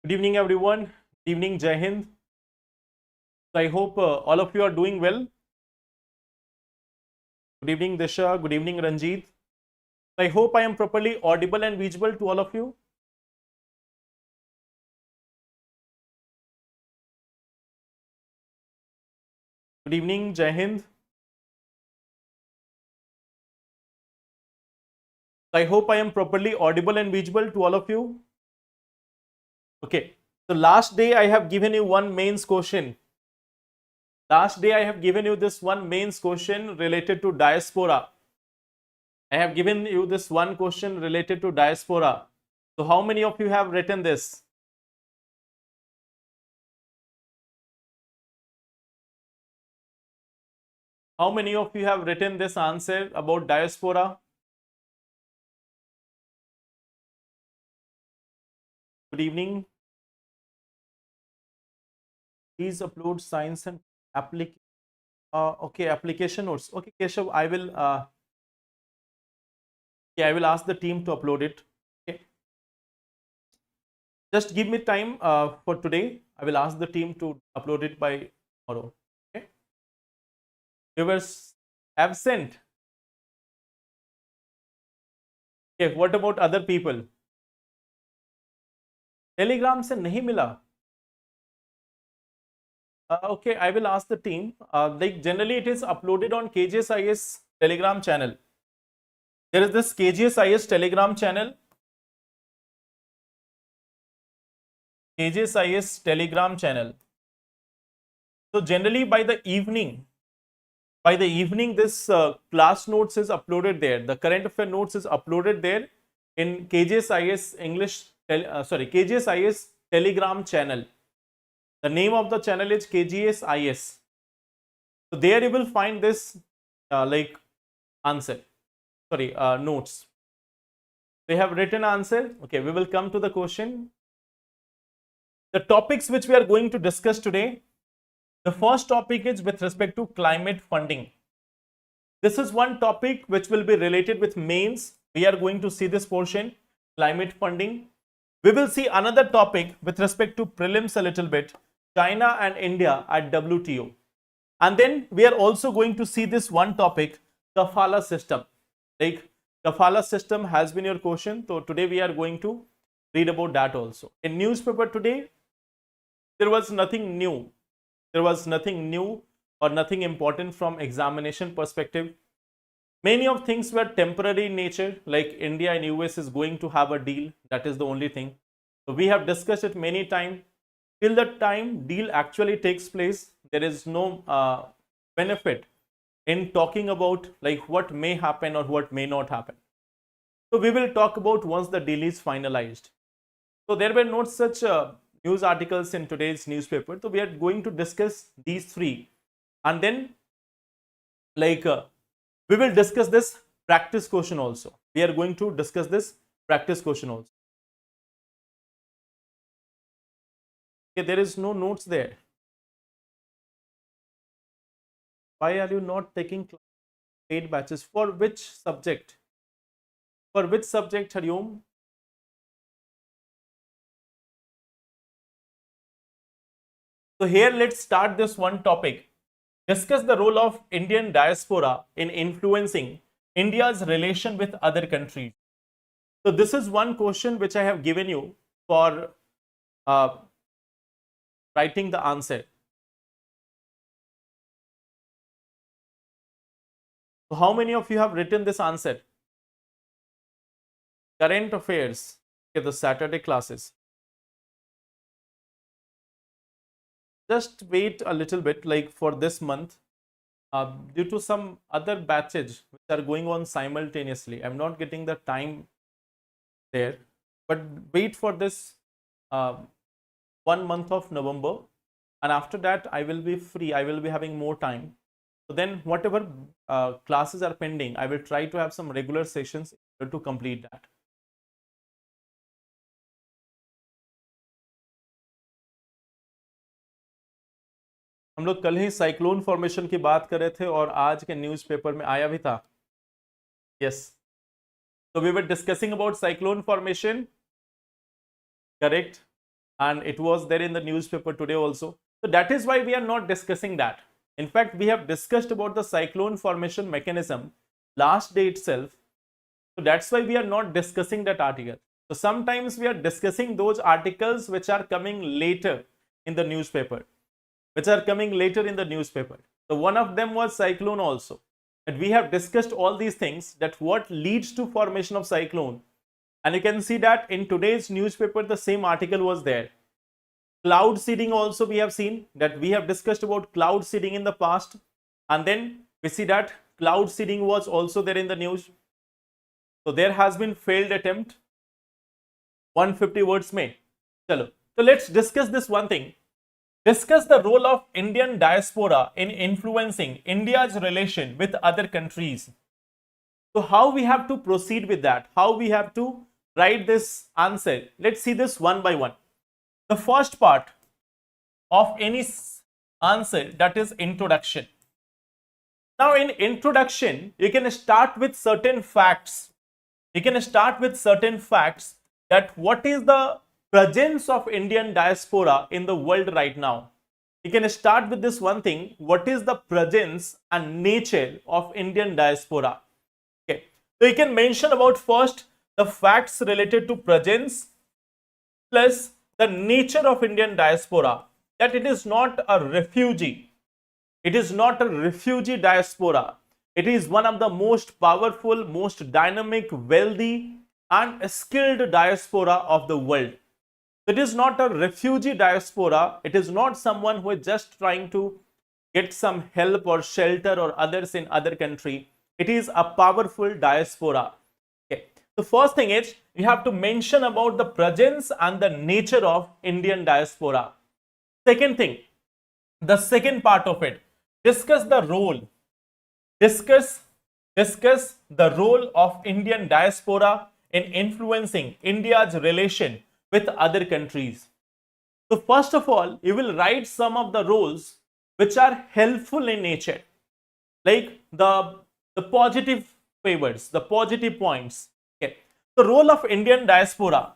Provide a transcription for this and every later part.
Good evening, everyone. Good evening, Jai Hind. So I hope all of you are doing well. Good evening, Disha. Good evening, Ranjit. I hope I am properly audible and visible to all of you. Good evening, Jai Hind. I hope I am properly audible and visible to all of you. Okay. So last day I have given you one mains question. Last day I have given you this one mains question related to diaspora. I have given you this one question related to diaspora. So how many of you have written this? How many of you have written this answer about diaspora? Good evening. Please upload science and application. Okay, application notes. Okay, Keshav, I will. I will ask the team to upload it. Okay. Just give me time for today. I will ask the team to upload it by tomorrow. Okay. Viewers absent. Okay. What about other people? Telegram से नहीं मिला. Okay, I will ask the team. Like generally, it is uploaded on KGS IAS Telegram channel. There is this KGS IAS Telegram channel. KGS IAS Telegram channel. So generally, by the evening, this class notes is uploaded there. The current affair notes is uploaded there in KGS IAS English. KGS IAS Telegram channel. The name of the channel is KGS IAS. So there you will find this answer. Notes. They have written answer. Okay, we will come to the question. The topics which we are going to discuss today. The first topic is with respect to climate funding. This is one topic which will be related with mains. We are going to see this portion, climate funding. We will see another topic with respect to prelims a little bit, China and India at WTO. And then we are also going to see this one topic, kafala system. Like kafala system has been your question. So today we are going to read about that also. In newspaper today, there was nothing new. There was nothing new or nothing important from examination perspective. Many of things were temporary in nature, like India and US is going to have a deal. That is the only thing. So we have discussed it many times. Till the time deal actually takes place, there is no benefit in talking about like what may happen or what may not happen. So we will talk about once the deal is finalized. So there were not such news articles in today's newspaper. So we are going to discuss these three, and then we will discuss this practice question also. We are going to discuss this practice question also. Okay, there is no notes there. Why are you not taking paid batches? For which subject? For which subject, Hariom? So here let's start this one topic. Discuss the role of Indian diaspora in influencing India's relation with other countries. So this is one question which I have given you for writing the answer. So how many of you have written this answer? Current affairs, okay, the Saturday classes. Just wait a little bit, like for this month, due to some other batches which are going on simultaneously. I'm not getting the time there, but wait for this 1 month of November, and after that I will be free. I will be having more time. So then whatever classes are pending, I will try to have some regular sessions to complete that. हम लोग कल ही cyclone formation की बात कर रहे थे और आज के न्यूज़पेपर में आया भी था. Yes, so we were discussing about cyclone formation, correct? and it was there in the newspaper today also. So that is why we are not discussing that. In fact, we have discussed about the cyclone formation mechanism last day itself. So that's why we are not discussing that article. So sometimes we are discussing those articles which are coming later in the newspaper, So one of them was cyclone also. And we have discussed all these things, that what leads to formation of cyclone. And you can see that in today's newspaper, the same article was there. Cloud seeding also we have seen, that we have discussed about cloud seeding in the past. And then we see that cloud seeding was also there in the news. So there has been failed attempt. 150 words में. Chalo. So let's discuss this one thing. Discuss the role of Indian diaspora in influencing India's relation with other countries. So how we have to proceed with that? How we have to write this answer? Let's see this one by one. The first part of any answer, that is introduction. Now in introduction, you can start with certain facts. That what is the presence of Indian diaspora in the world right now. You can start with this one thing. What is the presence and nature of Indian diaspora? Okay. So you can mention about first the facts related to presence plus the nature of Indian diaspora. That it is not a refugee. It is not a refugee diaspora. It is one of the most powerful, most dynamic, wealthy and skilled diaspora of the world. It is not a refugee diaspora. It is not someone who is just trying to get some help or shelter or others in other country. It is a powerful diaspora. Okay. The first thing is you have to mention about the presence and the nature of Indian diaspora. Second thing, the second part of it, discuss the role. Discuss the role of Indian diaspora in influencing India's relation with other countries. So first of all, you will write some of the roles which are helpful in nature, like the positive favors, the positive points. Okay. The role of Indian diaspora,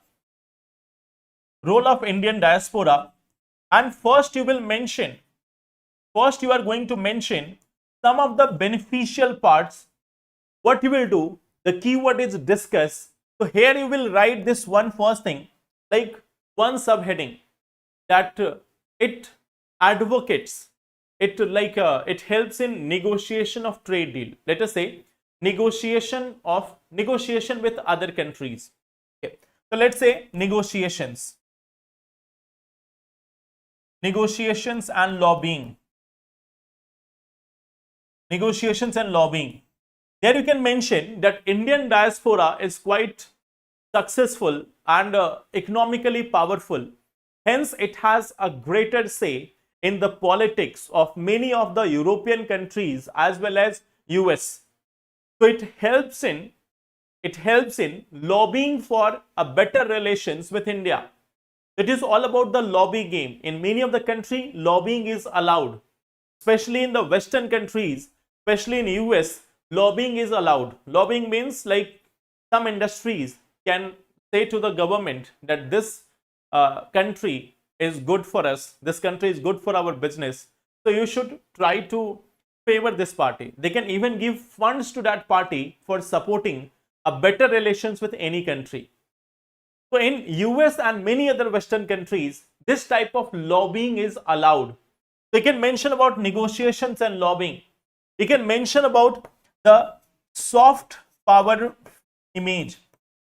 and first you are going to mention some of the beneficial parts. What you will do, the keyword is discuss. So here you will write this one first thing, like one subheading, that it advocates, it helps in negotiation of trade deal. Let us say negotiation with other countries. Okay. So let's say negotiations and lobbying. There you can mention that Indian diaspora is quite successful and economically powerful. Hence, it has a greater say in the politics of many of the European countries as well as US. So it helps in lobbying for a better relations with India. It is all about the lobby game. In many of the countries, lobbying is allowed, especially in the Western countries, especially in US. Lobbying is allowed. Lobbying means like some industries can say to the government that this country is good for us, this country is good for our business, so you should try to favor this party. They can even give funds to that party for supporting a better relations with any country. So in US and many other Western countries, this type of lobbying is allowed. So you can mention about negotiations and lobbying. You can mention about the soft power image,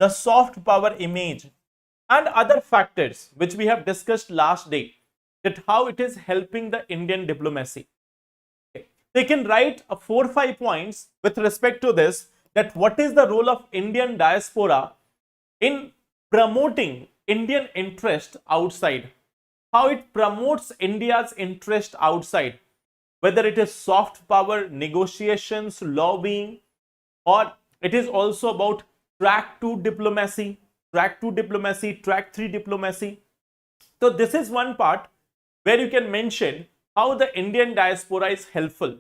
and other factors which we have discussed last day, that how it is helping the Indian diplomacy. Okay. They can write 4 or 5 points with respect to this, that what is the role of Indian diaspora in promoting Indian interest outside, how it promotes India's interest outside, whether it is soft power, negotiations, lobbying, or it is also about track 2 diplomacy, track 3 diplomacy. So this is one part where you can mention how the Indian diaspora is helpful.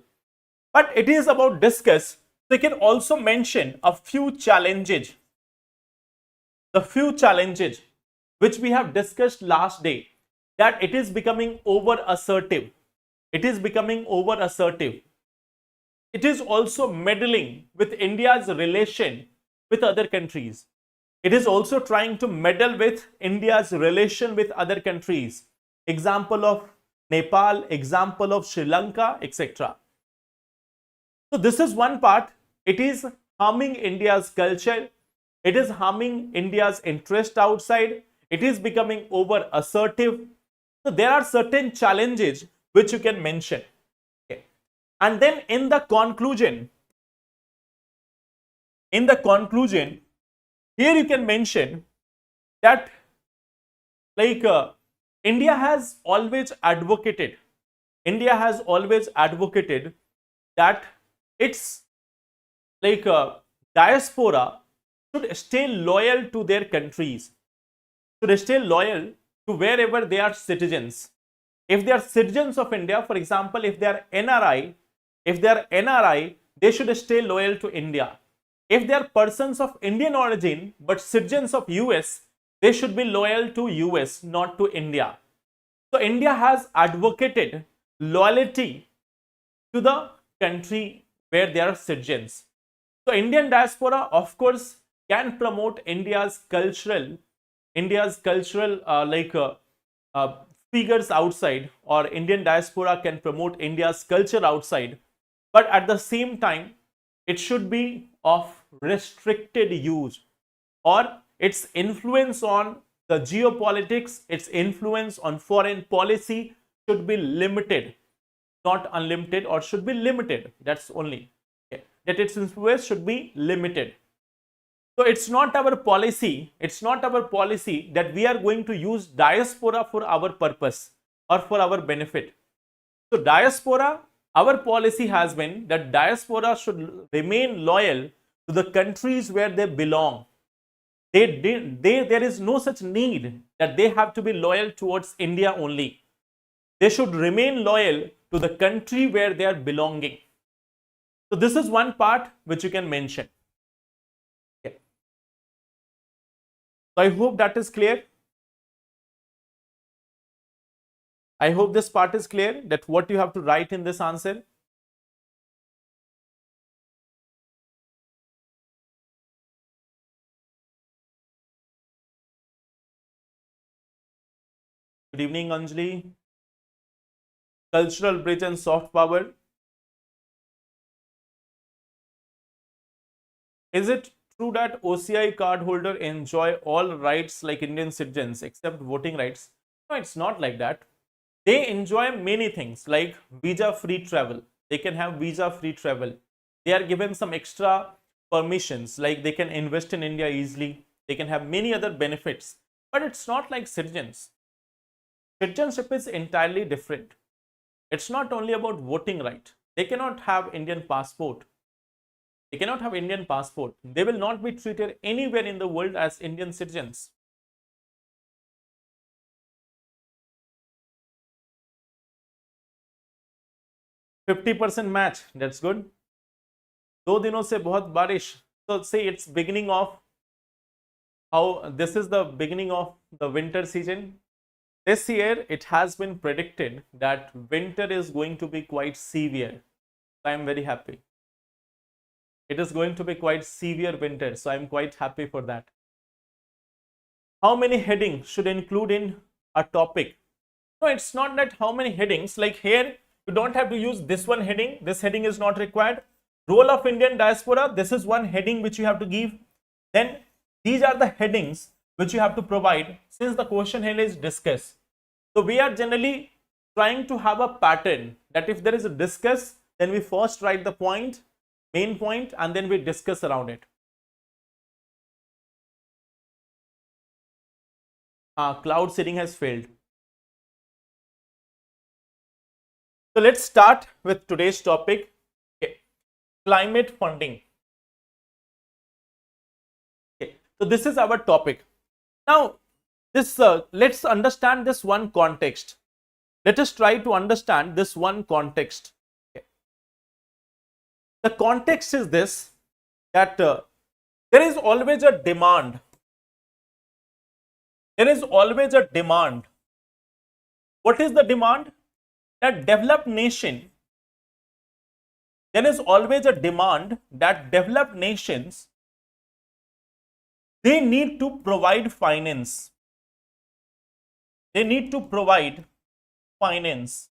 But it is about discuss. So you can also mention a few challenges. which we have discussed last day, that it is becoming over assertive. It is becoming over assertive. It is also meddling with India's relation with other countries. It is also trying to meddle with India's relation with other countries. Example of Nepal, example of Sri Lanka, etc. So this is one part. It is harming India's culture. It is harming India's interest outside. It is becoming over assertive. So there are certain challenges which you can mention. Okay. And then in the conclusion, here you can mention that India has always advocated that its diaspora should stay loyal to their countries, should stay loyal to wherever they are citizens. If they are citizens of India, for example, if they are NRI, they should stay loyal to India. If they are persons of Indian origin but citizens of US, they should be loyal to US, not to India. So India has advocated loyalty to the country where they are citizens. So Indian diaspora, of course, can promote India's cultural figures outside, or Indian diaspora can promote India's culture outside, but at the same time, it should be of restricted use, or its influence on the geopolitics, its influence on foreign policy should be limited, not unlimited, or should be limited. That's only, okay, that its influence should be limited. So it's not our policy that we are going to use diaspora for our purpose or for our benefit. So diaspora, our policy has been that diaspora should remain loyal to the countries where they belong. There is no such need that they have to be loyal towards India only. They should remain loyal to the country where they are belonging. So this is one part which you can mention. Okay. So I hope that is clear. I hope this part is clear, that what you have to write in this answer. Good evening, Anjali. Cultural bridge and soft power. Is it true that OCI cardholder enjoy all rights like Indian citizens except voting rights? No, it's not like that. They enjoy many things like visa-free travel. They can have visa-free travel. They are given some extra permissions, like they can invest in India easily. They can have many other benefits, but it's not like citizens. Citizenship is entirely different. It's not only about voting right. They cannot have Indian passport. They cannot have Indian passport. They will not be treated anywhere in the world as Indian citizens. %50 match. That's good. 2 दिनों से बहुत बारिश. So say it's beginning of this is the beginning of the winter season. This year it has been predicted that winter is going to be quite severe. I am very happy. It is going to be quite severe winter, so I am quite happy for that. How many headings should include in a topic? No, it's not that how many headings. Like here, you don't have to use this one heading. This heading is not required. Role of Indian diaspora, this is one heading which you have to give. Then these are the headings which you have to provide, since the question here is discuss. So we are generally trying to have a pattern that if there is a discuss, then we first write the point, main point, and then we discuss around it. Cloud seeding has failed. So let's start with today's topic. Okay. Climate funding. Okay. So this is our topic. Now, this let's understand this one context. Let us try to understand this one context. Okay. The context is this, that there is always a demand. there is always a demand. What is the demand? That developed nation, there is always a demand that developed nations, they need to provide finance. They need to provide finance.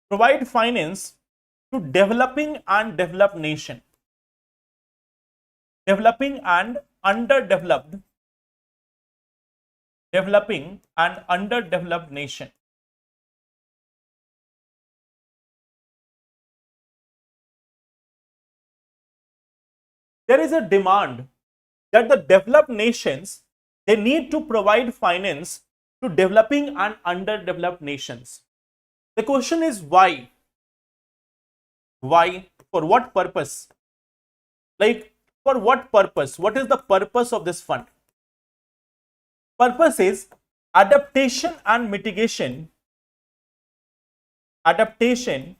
Provide finance to developing and developed nation. Developing and underdeveloped. Developing and underdeveloped nation. There is a demand that the developed nations, they need to provide finance to developing and underdeveloped nations. The question is why? Why? For what purpose? Like, for what purpose? What is the purpose of this fund? Purpose is adaptation and mitigation. Adaptation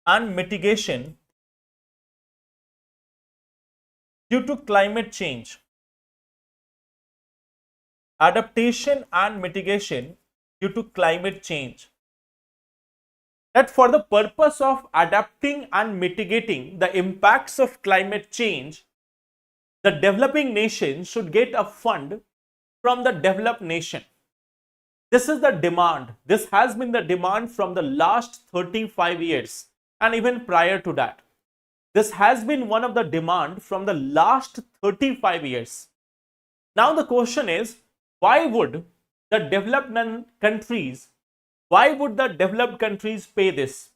and mitigation due to climate change. Adaptation and mitigation due to climate change. That for the purpose of adapting and mitigating the impacts of climate change, the developing nation should get a fund from the developed nation. This is the demand. This has been the demand from the last 35 years and even prior to that. This has been one of the demand from the last 35 years. Now the question is, why would the developed countries pay this?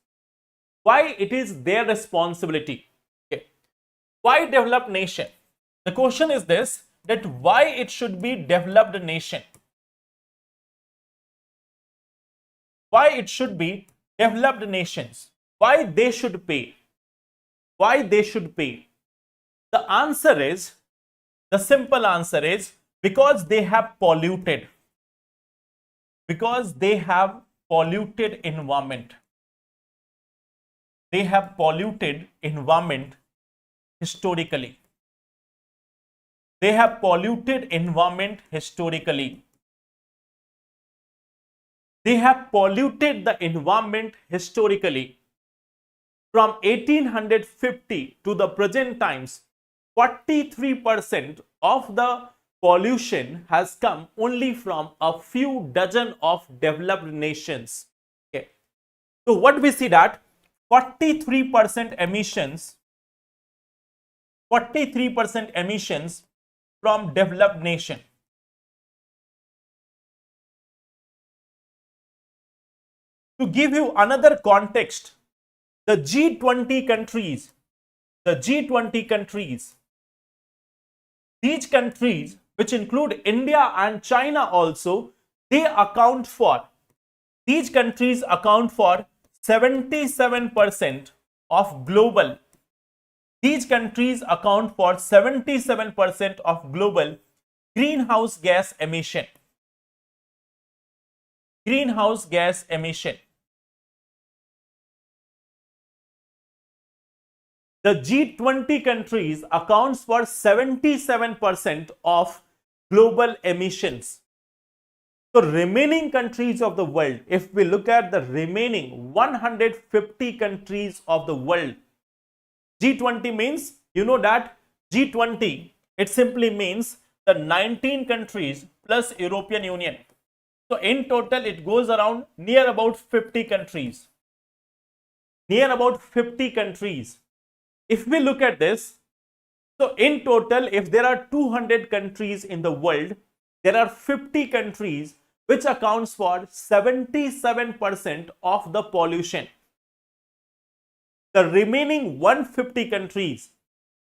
Why it is their responsibility? Okay. Why developed nation? The question is this, that why it should be developed nation? Why it should be developed nations? Why they should pay? Why they should pay? The answer is, the simple answer is, because they have polluted. Because they have polluted environment. They have polluted environment historically. They have polluted environment historically. They have polluted the environment historically. From 1850 to the present times, 43% of the pollution has come only from a few dozen of developed nations. Okay. So what we see that 43% emissions, 43% emissions from developed nation. To give you another context, the G20 countries, these countries which include India and China also, these countries account for 77% of global. These countries account for 77% of global greenhouse gas emission. Greenhouse gas emission. The G20 countries accounts for 77% of global emissions. So remaining countries of the world, if we look at the remaining 150 countries of the world, G20 means, you know that G20, it simply means the 19 countries plus European Union. So in total, it goes around near about 50 countries. Near about 50 countries. If we look at this, so in total, if there are 200 countries in the world, there are 50 countries which accounts for 77% of the pollution. The remaining 150 countries,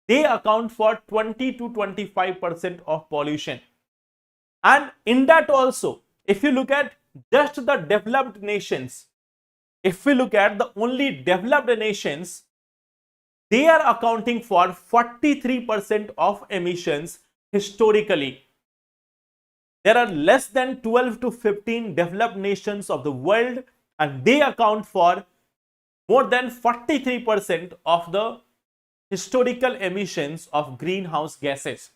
they account for 20 to 25% of pollution. And in that also, if you look at just the developed nations, if we look at the only developed nations, they are accounting for 43% of emissions historically. There are less than 12 to 15 developed nations of the world, and they account for more than 43% of the historical emissions of greenhouse gases.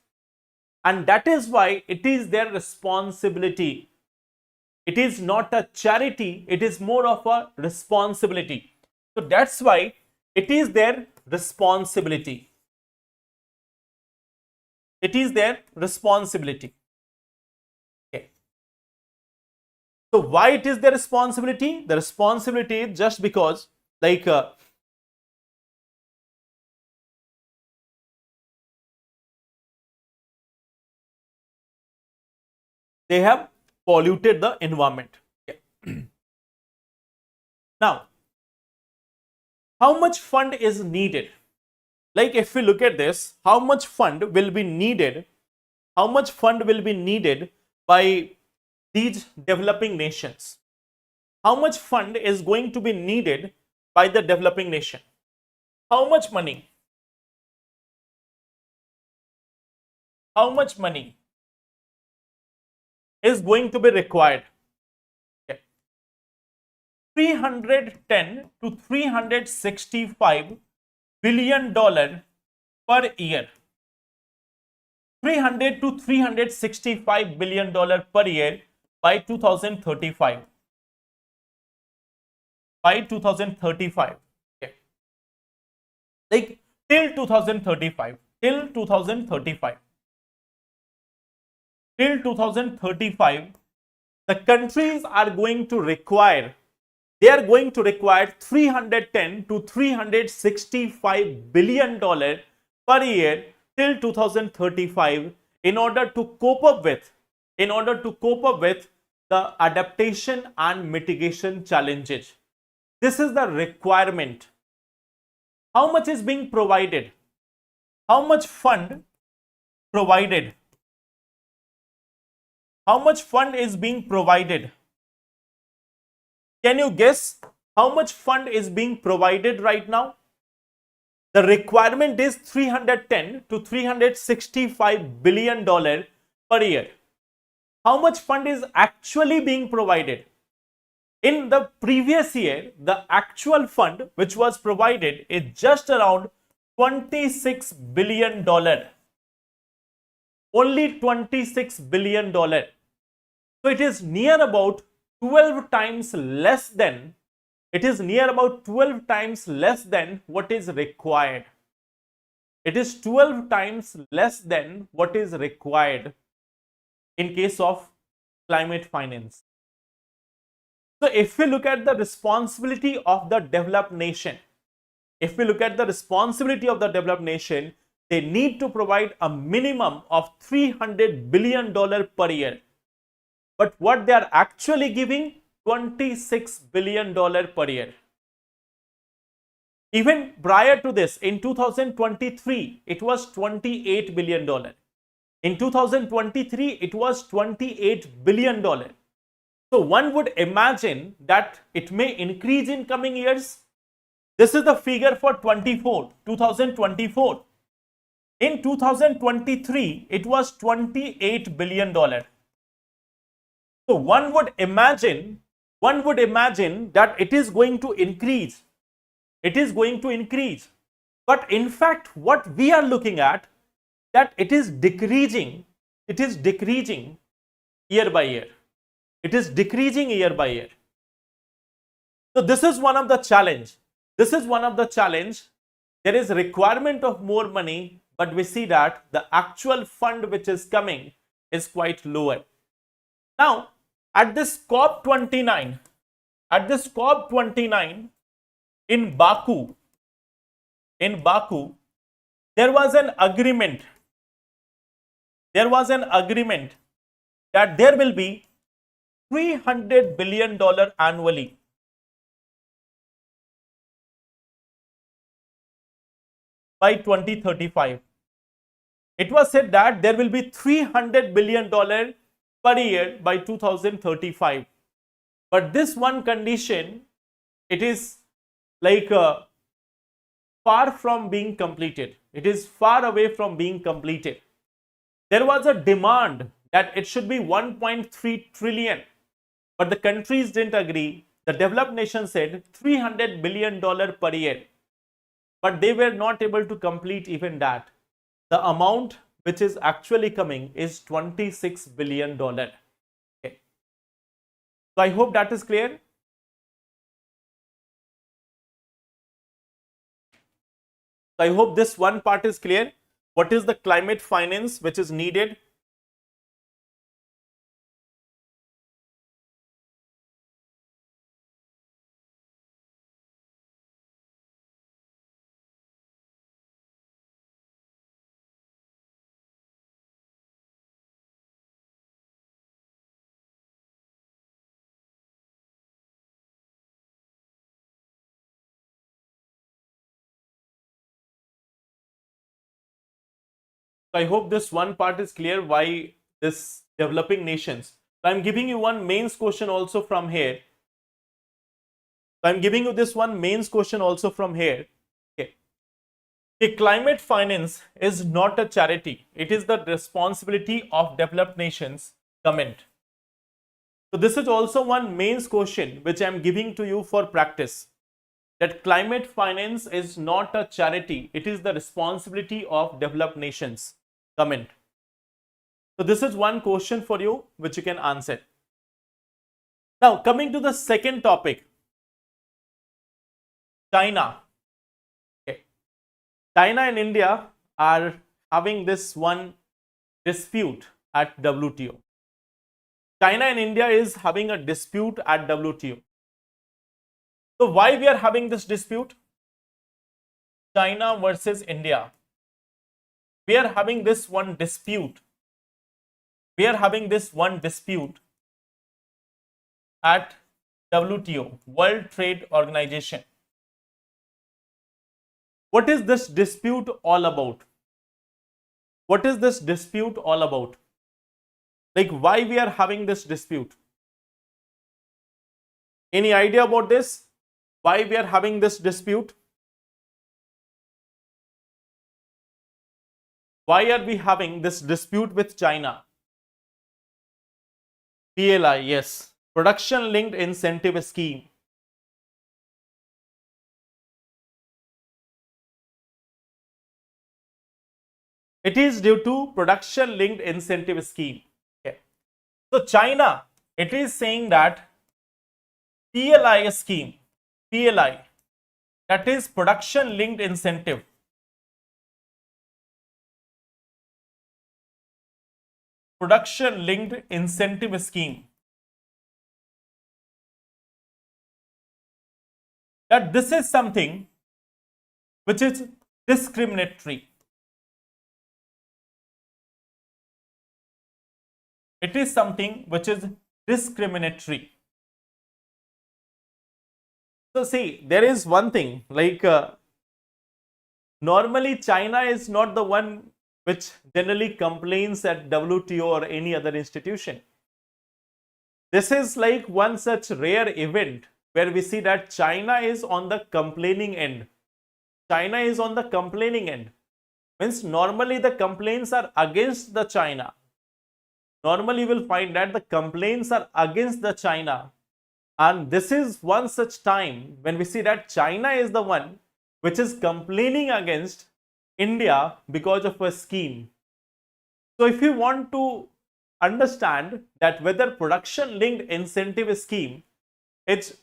and that is why it is their responsibility. It is not a charity, it is more of a responsibility. So that's why it is their responsibility. It is their responsibility. Okay. So why it is their responsibility? The responsibility is just because, like, they have polluted the environment. Okay. Now, how much fund is needed? Like, if we look at this, how much fund will be needed? How much fund will be needed by these developing nations? How much fund is going to be needed by the developing nation? How much money? How much money is going to be required? Okay. 310 to 365 billion dollar per year. 300 to 365 billion dollar per year by 2035. By 2035. Okay. Like till 2035. Till 2035. Till 2035, the countries are going to require, they are going to require 310 to 365 billion dollar per year till 2035 in order to cope up with, the adaptation and mitigation challenges. This is the requirement. How much is being provided? How much fund provided? How much fund is being provided? Can you guess how much fund is being provided right now? The requirement is 310 to 365 billion dollar per year. How much fund is actually being provided? In the previous year, the actual fund which was provided is just around 26 billion dollar. Only 26 billion dollar. So it is near about 12 times less than, what is required. It is 12 times less than what is required in case of climate finance. So if we look at the responsibility of the developed nation, they need to provide a minimum of $300 billion per year. But what they are actually giving, $26 billion per year. Even prior to this, in 2023, it was $28 billion. In 2023, it was $28 billion. So one would imagine that it may increase in coming years. This is the figure for 2024. In 2023, it was $28 billion. So one would imagine that it is going to increase. But in fact, what we are looking at, that it is decreasing. Year by year. So this is one of the challenge. There is requirement of more money, but we see that the actual fund which is coming is quite lower. Now, at this COP29 in Baku, there was an agreement that there will be $300 billion annually. By 2035. It was said that there will be $300 billion per year by 2035. But this one condition, it is like far from being completed. It is far away from being completed. There was a demand that it should be 1.3 trillion, but the countries didn't agree. The developed nation said $300 billion per year, but they were not able to complete even that. The amount which is actually coming is $26 billion. Okay. So I hope that is clear. So I hope this one part is clear. What is the climate finance which is needed? So I hope this one part is clear why this developing nations. So I'm giving you one mains question also from here. So I'm giving you this one mains question also from here. Okay. The climate finance is not a charity. It is the responsibility of developed nations. Comment. So this is also one mains question which I am giving to you for practice. That climate finance is not a charity. It is the responsibility of developed nations. Comment. So this is one question for you which you can answer. Now coming to the second topic. China. Okay. China and India are having this one dispute at WTO. China and India is having a dispute at WTO. So why we are having this dispute? China versus India. We are having this one dispute. We are having this one dispute at WTO, World Trade Organization. What is this dispute all about? What is this dispute all about? Like why we are having this dispute? Any idea about this? Why we are having this dispute? Why are we having this dispute with China? PLI, yes. Production linked incentive scheme. It is due to production linked incentive scheme. Okay. So China, it is saying that PLI scheme, PLI, that is production linked incentive. Production linked incentive scheme. That this is something which is discriminatory. It is something which is discriminatory. So see, there is one thing like normally China is not the one which generally complains at WTO or any other institution. This is like one such rare event where we see that China is on the complaining end. China is on the complaining end. Means normally the complaints are against the China. Normally you will find that the complaints are against the China. And this is one such time when we see that China is the one which is complaining against India because of a scheme. So if you want to understand that whether production linked incentive scheme it's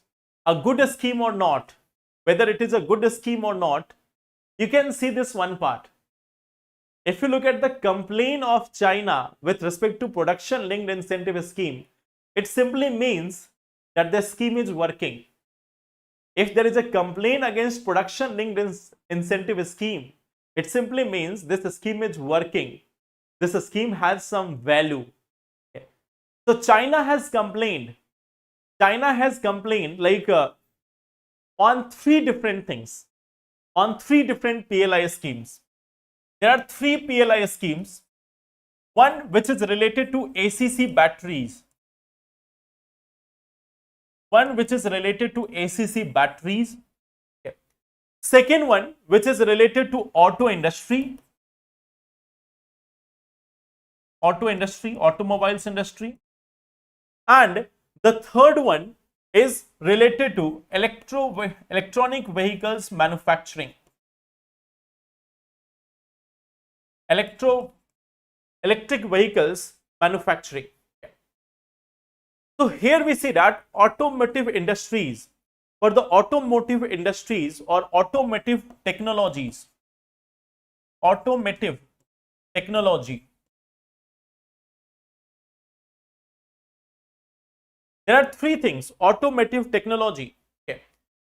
a good scheme or not, whether it is a good scheme or not, you can see this one part. If you look at the complaint of China with respect to production linked incentive scheme, it simply means that the scheme is working. If there is a complaint against production linked incentive scheme, it simply means this scheme is working. This scheme has some value. Okay. So China has complained. China has complained like on three different things, on three different PLI schemes. There are three PLI schemes. One which is related to ACC batteries. One which is related to ACC batteries. Okay. Second one which is related to auto industry. Automobiles industry. And the third one is related to electronic vehicles manufacturing. electric vehicles manufacturing. Okay. So here we see that automotive industries, for the automotive industries or automotive technologies, automotive technology, there are three things. Automotive technology. Okay.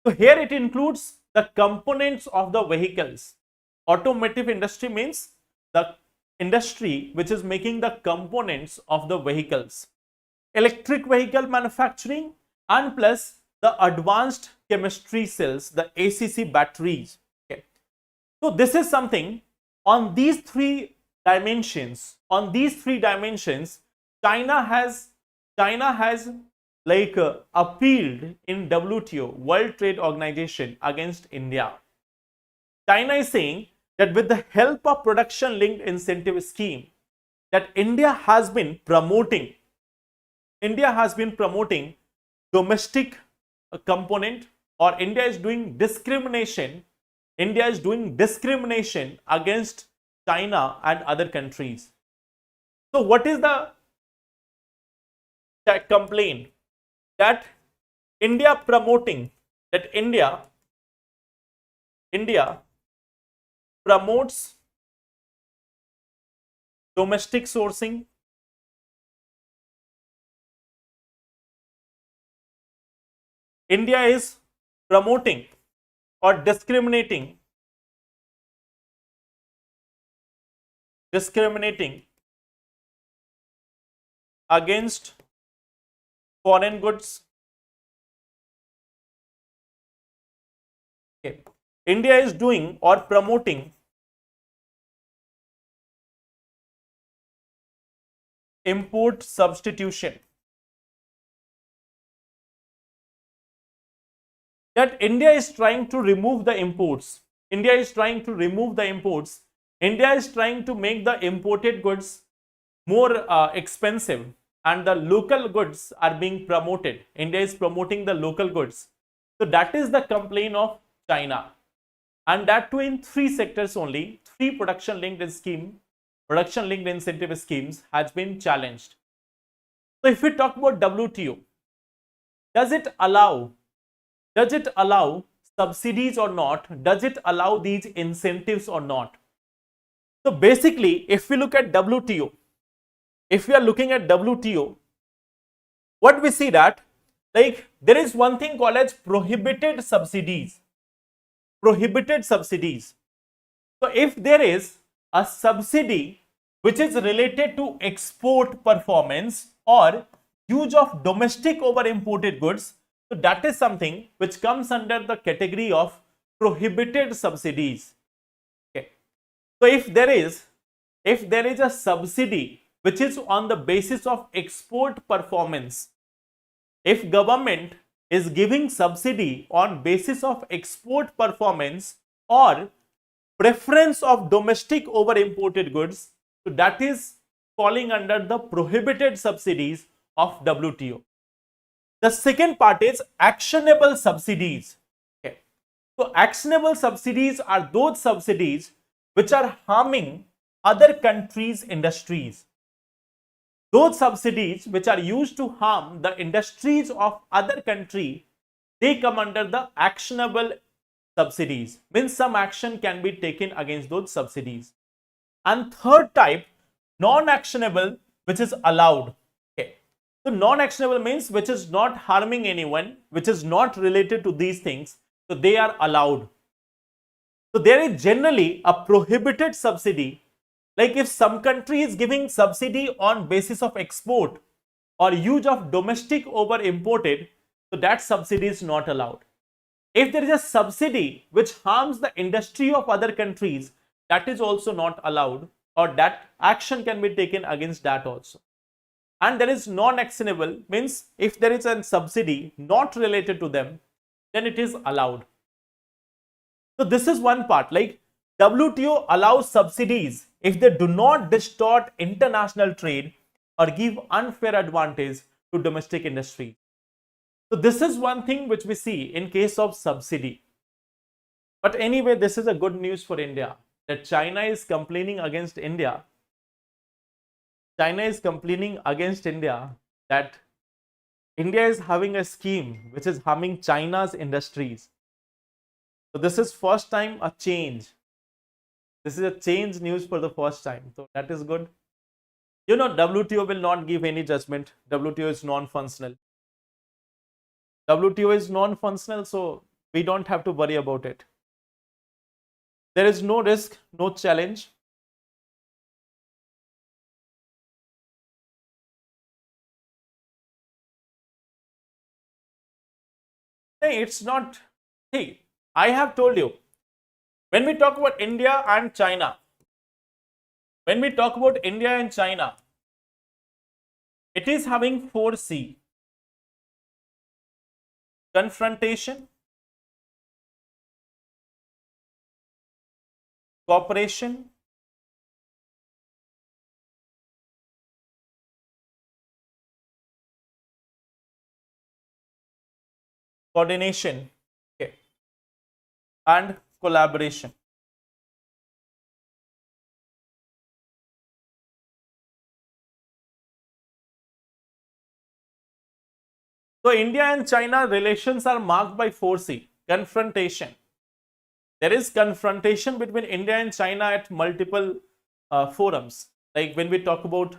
So here it includes the components of the vehicles. Automotive industry means the industry which is making the components of the vehicles. Electric vehicle manufacturing and plus the advanced chemistry cells, the ACC batteries. Okay. So this is something on these three dimensions. On these three dimensions, China has appealed in WTO, World Trade Organization, against India. China is saying that with the help of production linked incentive scheme that India has been promoting domestic component, or India is doing discrimination against China and other countries. So what is the complaint? That India promotes domestic sourcing, India is promoting or discriminating against foreign goods. Okay. India is doing or promoting import substitution. That India is trying to remove the imports. India is trying to make the imported goods more expensive, and the local goods are being promoted. India is promoting the local goods. So that is the complaint of China, and that too in three sectors only. Three production linked incentive schemes has been challenged. So if we talk about WTO, does it allow subsidies or not? Does it allow these incentives or not? So basically, if we look at WTO, what we see that, like, there is one thing called as prohibited subsidies. So if there is a subsidy which is related to export performance or use of domestic over imported goods, so that is something which comes under the category of prohibited subsidies. Okay. So if there is a subsidy which is on the basis of export performance, if government is giving subsidy on basis of export performance or preference of domestic over imported goods, so that is falling under the prohibited subsidies of WTO. The second part is actionable subsidies. Okay. So actionable subsidies are those subsidies which are harming other countries' industries. Those subsidies which are used to harm the industries of other country, they come under the actionable subsidies. Means some action can be taken against those subsidies. And third type, non-actionable, which is allowed. Okay. So non-actionable means which is not harming anyone, which is not related to these things. So they are allowed. So there is generally a prohibited subsidy. Like if some country is giving subsidy on basis of export or use of domestic over imported, so that subsidy is not allowed. If there is a subsidy which harms the industry of other countries, that is also not allowed, or that action can be taken against that also. And there is non-actionable, means if there is a subsidy not related to them, then it is allowed. So this is one part, like WTO allows subsidies if they do not distort international trade or give unfair advantage to domestic industry. So this is one thing which we see in case of subsidy. But anyway, this is a good news for India, that China is complaining against India China is complaining against India that India is having a scheme which is harming China's industries. So this is first time a change. This is a change news for the first time. So that is good. You know, WTO will not give any judgment. WTO is non-functional. WTO is non-functional, so we don't have to worry about it. There is no risk, no challenge. Hey, it's not. Hey, I have told you, when we talk about India and China, when we talk about India and China, it is having 4C: confrontation, cooperation, coordination, okay, and collaboration. So India and China relations are marked by 4C: confrontation. There is confrontation between India and China at multiple forums. Like when we talk about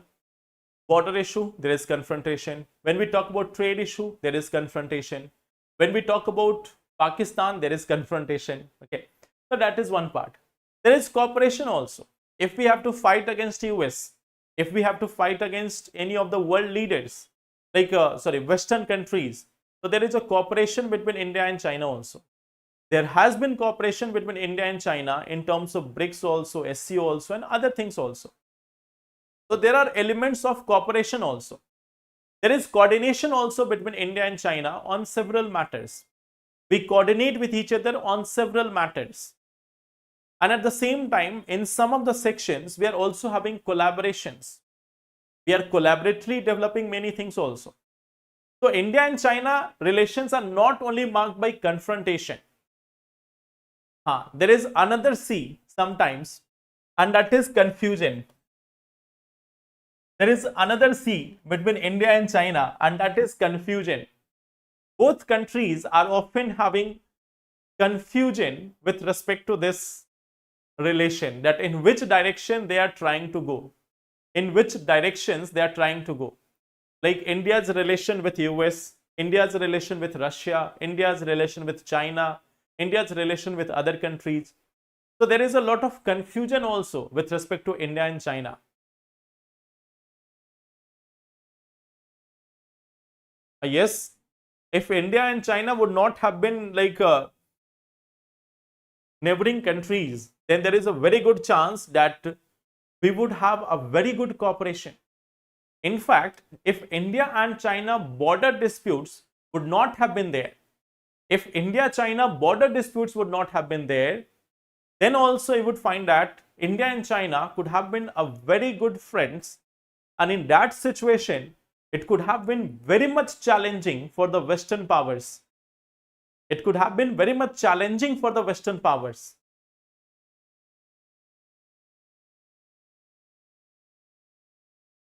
border issue, there is confrontation. When we talk about trade issue, there is confrontation. When we talk about Pakistan, there is confrontation. Okay, so that is one part. There is cooperation also. If we have to fight against US, if we have to fight against any of the world leaders, like Western countries, so there is a cooperation between India and China also. There has been cooperation between India and China in terms of BRICS also, SCO also, and other things also. So there are elements of cooperation also. There is coordination also between India and China on several matters. We coordinate with each other on several matters. And at the same time, in some of the sections, we are also having collaborations. We are collaboratively developing many things also. So India and China relations are not only marked by confrontation. There is another C sometimes, and that is confusion. There is another C between India and China, and that is confusion. Both countries are often having confusion with respect to this relation, that in which direction they are trying to go, in which directions they are trying to go. Like India's relation with US, India's relation with Russia, India's relation with China, India's relation with other countries. So there is a lot of confusion also with respect to India and China. Yes, if India and China would not have been like neighboring countries, then there is a very good chance that we would have a very good cooperation. In fact, if India and China border disputes would not have been there, if India-China border disputes would not have been there, then also you would find that India and China could have been a very good friends, and in that situation, it could have been very much challenging for the Western powers. It could have been very much challenging for the Western powers.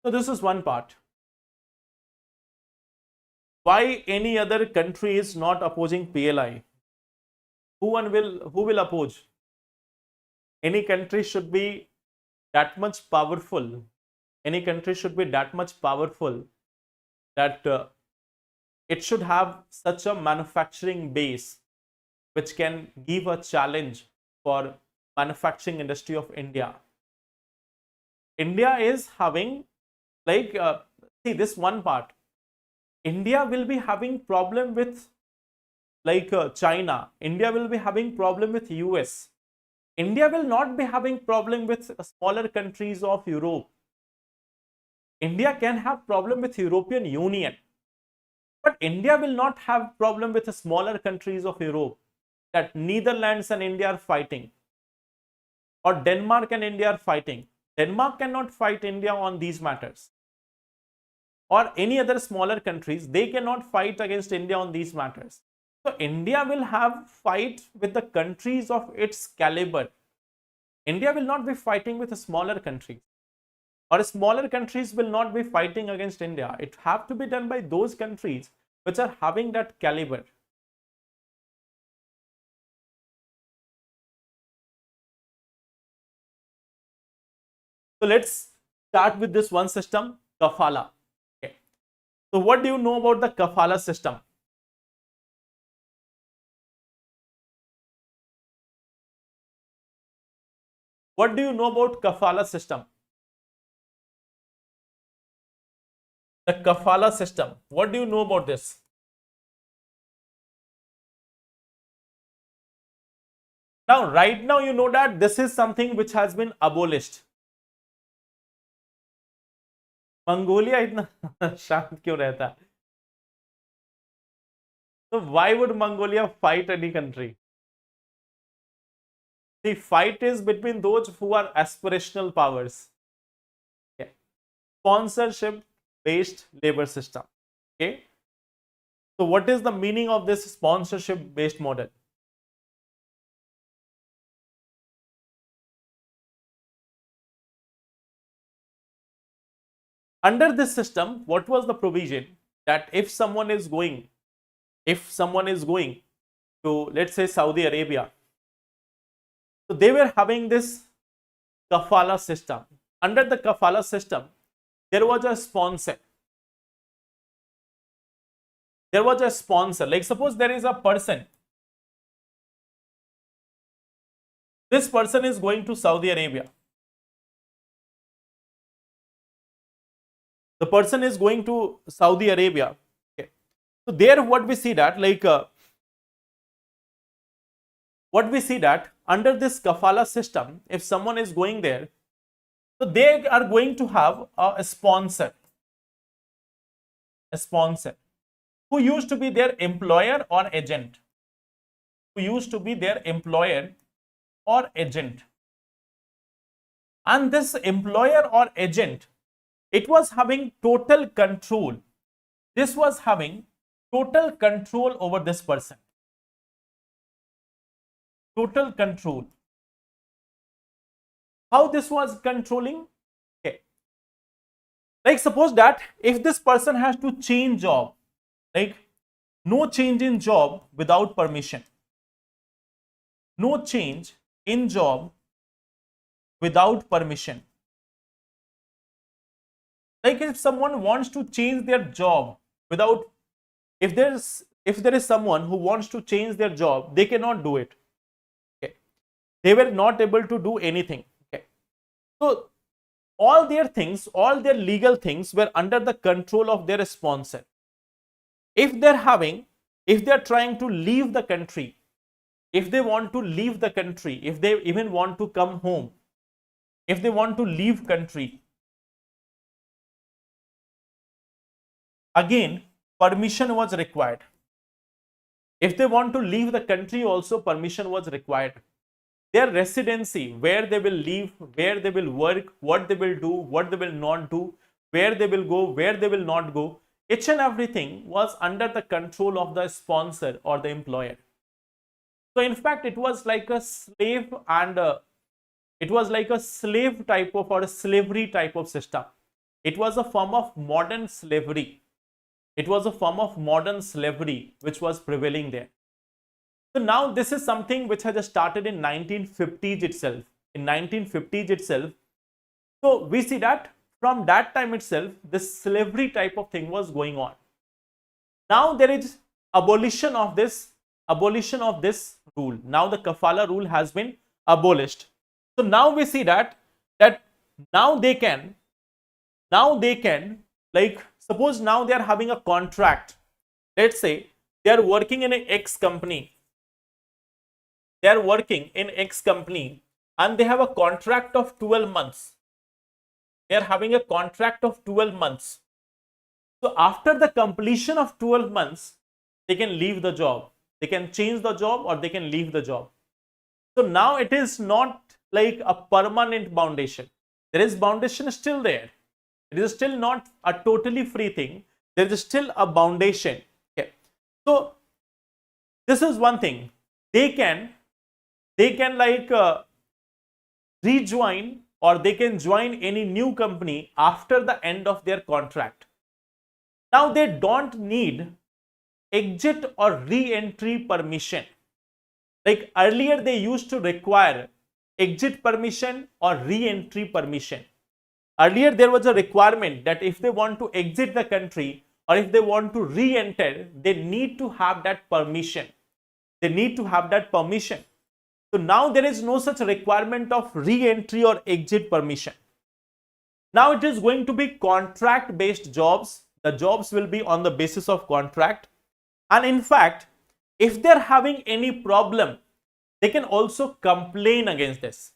So this is one part. Why any other country is not opposing PLI? Who will oppose? Any country should be that much powerful. Any country should be that much powerful that it should have such a manufacturing base which can give a challenge for manufacturing industry of India. India is having like see this one part. India will be having problem with like China. India will be having problem with US. India will not be having problem with smaller countries of Europe. India can have problem with European Union, but India will not have problem with the smaller countries of Europe, that Netherlands and India are fighting, or Denmark and India are fighting. Denmark cannot fight India on these matters, or any other smaller countries, they cannot fight against India on these matters. So India will have fight with the countries of its caliber. India will not be fighting with a smaller country. or smaller countries will not be fighting against India. It have to be done by those countries which are having that caliber. So let's start with this one system, kafala. Okay. So what do you know about the kafala system? What do you know about kafala system? The kafala system. What do you know about this? Now, right now, you know that this is something which has been abolished. Mongolia इतना शांत क्यों रहता? So why would Mongolia fight any country? The fight is between those who are aspirational powers. Okay. Sponsorship based labor system. Okay. So what is the meaning of this sponsorship based model? Under this system, what was the provision that if someone is going to, let's say, Saudi Arabia, so they were having this kafala system. Under the kafala system, there was a sponsor. There was a sponsor. Like suppose there is a person. This person is going to Saudi Arabia. The person is going to Saudi Arabia. Okay. So there what we see that under this kafala system, if someone is going there, so they are going to have a sponsor who used to be their employer or agent. And this employer or agent, it was having total control. This was having total control over this person. Total control. How this was controlling? Okay. Like suppose that if this person has to change job, like no change in job without permission. No change in job without permission. Like if someone wants to change their job without, if there is someone who wants to change their job, they cannot do it. Okay. They were not able to do anything. Okay. So all their things, all their legal things were under the control of their sponsor. If they're trying to leave the country, if they want to leave the country, if they even want to come home, if they want to leave country, again, permission was required. If they want to leave the country also, permission was required. Their residency, where they will live, where they will work, what they will do, what they will not do, where they will go, where they will not go, each and everything was under the control of the sponsor or the employer. So in fact, it was like a slave and it was like a slave type of, or a slavery type of system. It was a form of modern slavery. It was a form of modern slavery which was prevailing there. So now this is something which has started in 1950s itself. In 1950s itself. So we see that from that time itself, this slavery type of thing was going on. Now there is abolition of this rule. Now the kafala rule has been abolished. So now we see that now they can like suppose now they are having a contract. Let's say they are working in an X company. They are working in X company and they have a contract of 12 months. They are having a contract of 12 months. So after the completion of 12 months, they can leave the job. They can change the job or they can leave the job. So now it is not like a permanent foundation. There is foundation still there. It is still not a totally free thing. There is still a foundation. Okay. So this is one thing. They can like rejoin or they can join any new company after the end of their contract. Now they don't need exit or re-entry permission. Like earlier they used to require exit permission or re-entry permission. Earlier there was a requirement that if they want to exit the country or if they want to re-enter, they need to have that permission. They need to have that permission. So now there is no such requirement of re-entry or exit permission. Now it is going to be contract based jobs. The jobs will be on the basis of contract. And in fact, if they're having any problem, they can also complain against this.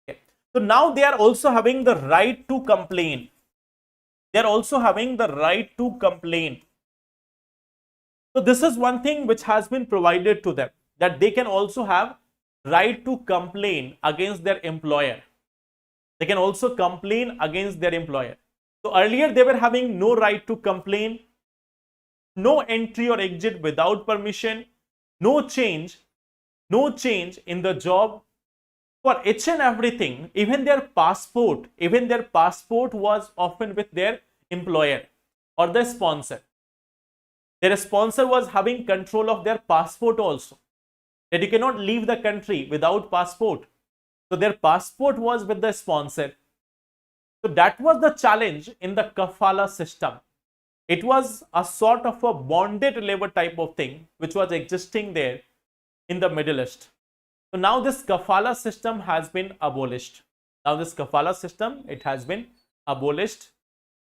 Okay. So now they are also having the right to complain. They are also having the right to complain. So this is one thing which has been provided to them, that they can also have right to complain against their employer. They can also complain against their employer. So earlier they were having no right to complain, no entry or exit without permission, no change in the job. For each and everything, even their passport was often with their employer or the sponsor. Their sponsor was having control of their passport also, that you cannot leave the country without passport. So their passport was with the sponsor. So that was the challenge in the kafala system. It was a sort of a bonded labor type of thing which was existing there in the Middle East. So now this kafala system has been abolished. Now this kafala system, it has been abolished.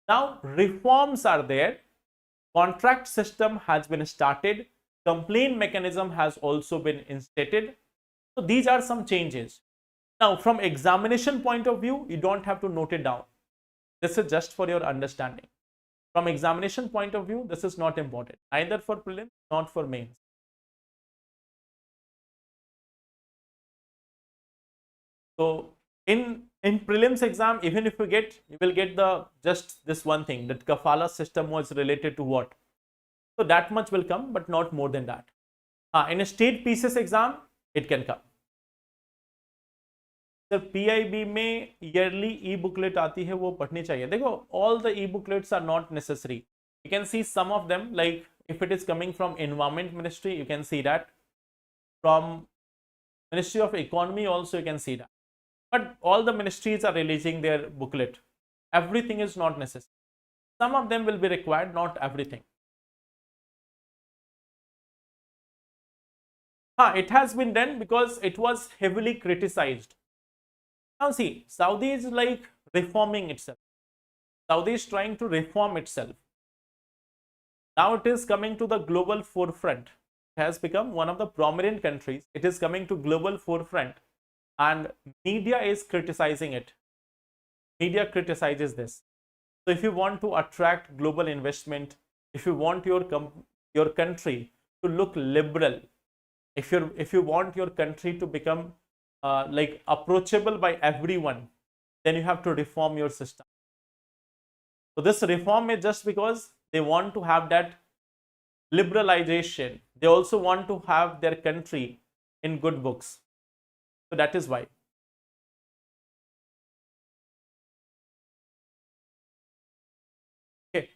Now reforms are there. Contract system has been started. Complaint mechanism has also been instated. So these are some changes. Now from examination point of view, you don't have to note it down. This is just for your understanding. From examination point of view, this is not important, either for prelims, not for mains. So in prelims exam, even if you will get the just this one thing, that kafala system was related to what. So that much will come, but not more than that. In a state PCS exam, it can come. Sir PIB में yearly e-booklet आती है, वो पढ़नी चाहिए. देखो, all the e-booklets are not necessary. You can see some of them, like if it is coming from Environment Ministry, you can see that. From Ministry of Economy also you can see that. But all the ministries are releasing their booklet. Everything is not necessary. Some of them will be required, not everything. It has been done because it was heavily criticized. Now see, Saudi is like reforming itself. Saudi is trying to reform itself. Now it is coming to the global forefront. It has become one of the prominent countries. It is coming to global forefront, and media is criticizing it. Media criticizes this. So if you want to attract global investment, if you want your country to look liberal, if you want your country to become like approachable by everyone, then you have to reform your system. So this reform is just because they want to have that liberalization. They also want to have their country in good books. So that is why. Okay.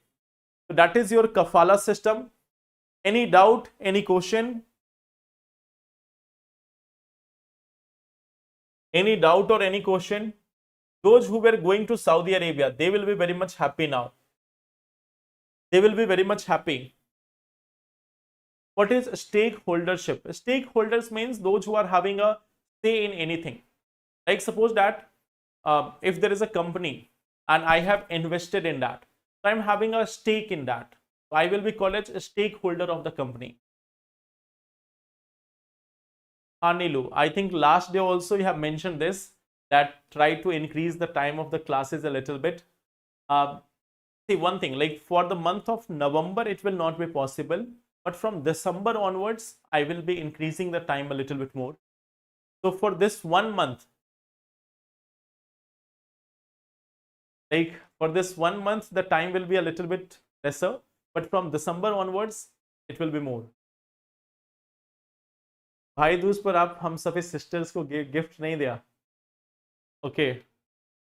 So that is your kafala system. Any doubt, any question? Any doubt or any question? Those who were going to Saudi Arabia, they will be very much happy now. They will be very much happy. What is stakeholdership? Stakeholders means those who are having a say in anything. Like suppose that if there is a company and I have invested in that, so I am having a stake in that. So I will be called as a stakeholder of the company. Anilu, I think last day also you have mentioned this, that try to increase the time of the classes a little bit. See one thing, like for the month of November it will not be possible, but from December onwards I will be increasing the time a little bit more. So for this 1 month, like for this 1 month the time will be a little bit lesser, but from December onwards it will be more. भाई दूज पर आप हम सभी sisters को gift नहीं दिया. Okay,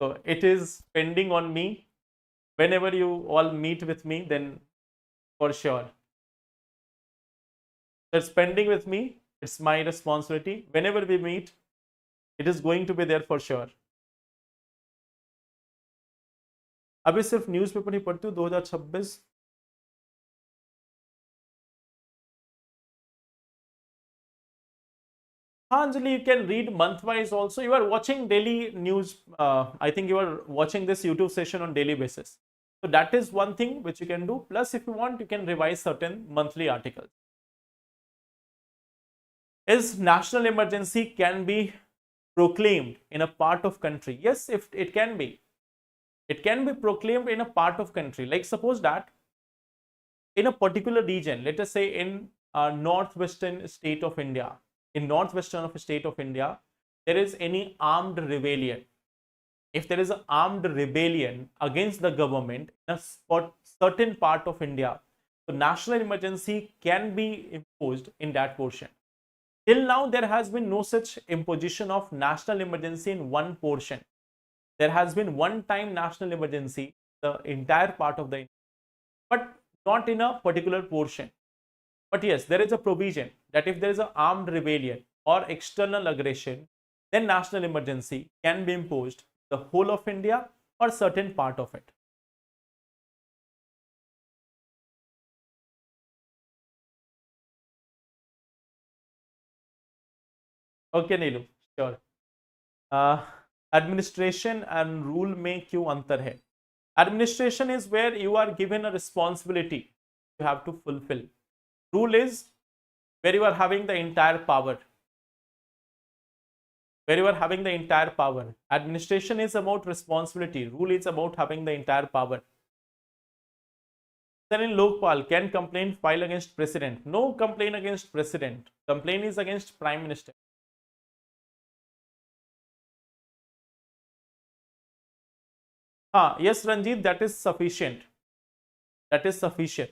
So it is pending on me. Whenever you all meet with me, then for sure. It's pending with me. It's my responsibility. Whenever we meet, it is going to be there for sure. अभी सिर्फ newspaper ही पढ़ती हूँ 2026. Anjali, you can read month-wise also. You are watching daily news. I think you are watching this YouTube session on daily basis. So that is one thing which you can do. Plus, if you want, you can revise certain monthly articles. Is national emergency can be proclaimed in a part of country? Yes, if it can be. It can be proclaimed in a part of country. Like suppose that in a particular region, let us say in northwestern state of India, in northwestern of state of India, there is any armed rebellion. If there is an armed rebellion against the government in a certain part of India, so national emergency can be imposed in that portion. Till now, there has been no such imposition of national emergency in one portion. There has been one time national emergency, the entire part of the, but not in a particular portion. But yes, there is a provision that if there is an armed rebellion or external aggression, then national emergency can be imposed the whole of India or certain part of it. Okay, Neelu, sure. Administration and rule में क्यों अंतर है? Administration is where you are given a responsibility you have to fulfill. Rule is where you are having the entire power. Where you are having the entire power. Administration is about responsibility. Rule is about having the entire power. Then in Lokpal, can complaint file against president? No complaint against president. Complaint is against prime minister. Yes, Ranjit, that is sufficient. That is sufficient.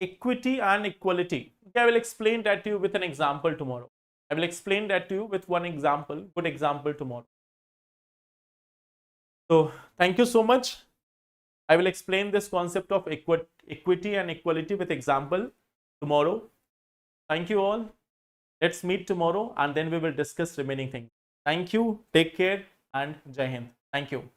Equity and equality. Okay, I will explain that to you with an example tomorrow. I will explain that to you with one example, good example tomorrow. So, thank you so much. I will explain this concept of equity and equality with example tomorrow. Thank you all. Let's meet tomorrow and then we will discuss remaining things. Thank you. Take care and Jai Hind. Thank you.